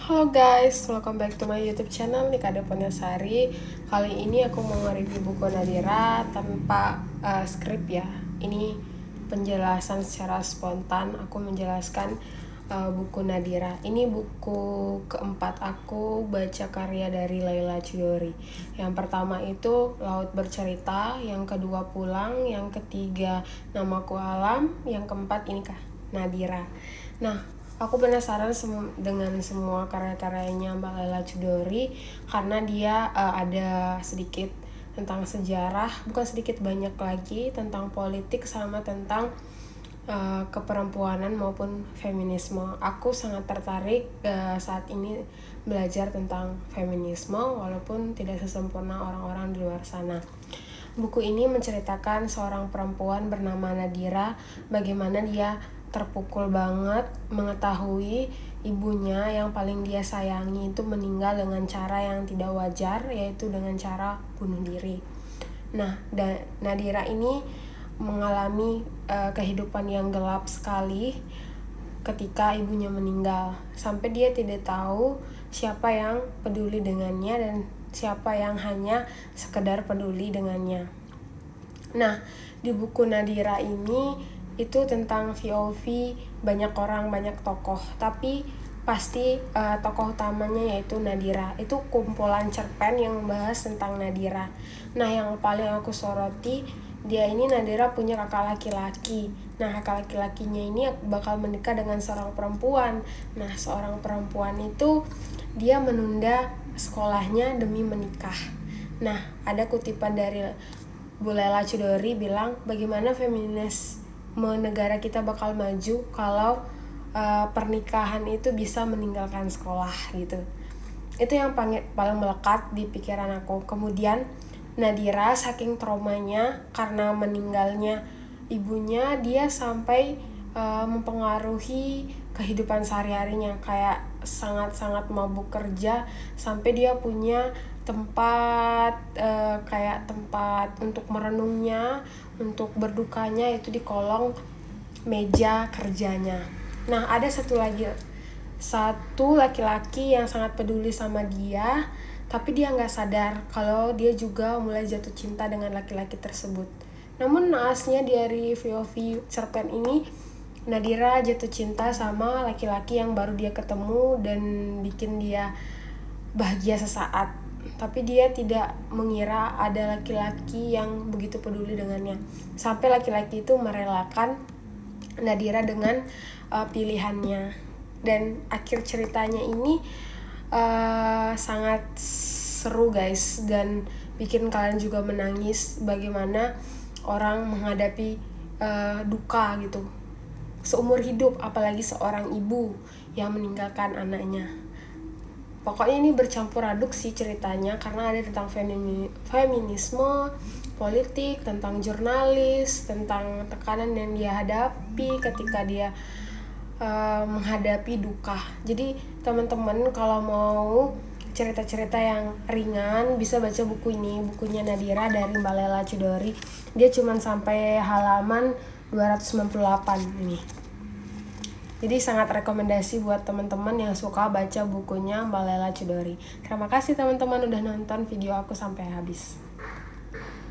Halo guys, welcome back to my YouTube channel Nika Deponasari. Kali ini aku mau nge-review buku Nadira tanpa skrip ya. Ini penjelasan secara spontan. Aku menjelaskan buku Nadira. Ini buku keempat aku baca karya dari Laila Chudori. Yang pertama itu Laut Bercerita, yang kedua Pulang, yang ketiga Namaku Alam, yang keempat ini kah Nadira. Nah, aku penasaran dengan semua karya-karyanya Mbak Laila Chudori karena dia ada sedikit tentang sejarah, bukan sedikit, banyak lagi tentang politik sama tentang keperempuanan maupun feminisme. Aku sangat tertarik saat ini belajar tentang feminisme walaupun tidak sesempurna orang-orang di luar sana. Buku ini menceritakan seorang perempuan bernama Nadira, bagaimana dia terpukul banget mengetahui ibunya yang paling dia sayangi itu meninggal dengan cara yang tidak wajar, yaitu dengan cara bunuh diri. Nah, Nadira ini mengalami kehidupan yang gelap sekali ketika ibunya meninggal, sampai dia tidak tahu siapa yang peduli dengannya dan siapa yang hanya sekedar peduli dengannya. Nah, di buku Nadira ini itu tentang POV banyak orang, banyak tokoh, tapi pasti tokoh utamanya yaitu Nadira. Itu kumpulan cerpen yang membahas tentang Nadira. Nah, yang paling aku soroti, dia ini Nadira punya kakak laki-laki. Nah, kakak laki-lakinya ini bakal menikah dengan seorang perempuan. Nah, seorang perempuan itu dia menunda sekolahnya demi menikah. Nah, ada kutipan dari Bu Laila Chudori bilang, bagaimana feminisme negara kita bakal maju kalau pernikahan itu bisa meninggalkan sekolah gitu. Itu yang paling melekat di pikiran aku. Kemudian Nadira saking traumanya karena meninggalnya ibunya, dia sampai mempengaruhi kehidupan sehari-harinya, kayak sangat-sangat mabuk kerja sampai dia punya tempat kayak tempat untuk merenungnya, untuk berdukanya itu di kolong meja kerjanya. Nah, ada satu laki-laki yang sangat peduli sama dia, tapi dia nggak sadar kalau dia juga mulai jatuh cinta dengan laki-laki tersebut. Namun naasnya dari POV cerpen ini, Nadira jatuh cinta sama laki-laki yang baru dia ketemu dan bikin dia bahagia sesaat. Tapi dia tidak mengira ada laki-laki yang begitu peduli dengannya. Sampai laki-laki itu merelakan Nadira dengan pilihannya. Dan akhir ceritanya ini sangat seru guys, dan bikin kalian juga menangis bagaimana orang menghadapi duka gitu seumur hidup, apalagi seorang ibu yang meninggalkan anaknya. Pokoknya ini bercampur aduk sih ceritanya, karena ada tentang feminisme, politik, tentang jurnalis, tentang tekanan yang dia hadapi ketika dia menghadapi duka. Jadi teman-teman kalau mau cerita-cerita yang ringan bisa baca buku ini, bukunya Nadira dari Mbak Laila Chudori. Dia cuma sampai halaman 298 ini. Jadi sangat rekomendasi buat teman-teman yang suka baca bukunya Mbak Laila Chudori. Terima kasih teman-teman udah nonton video aku sampai habis.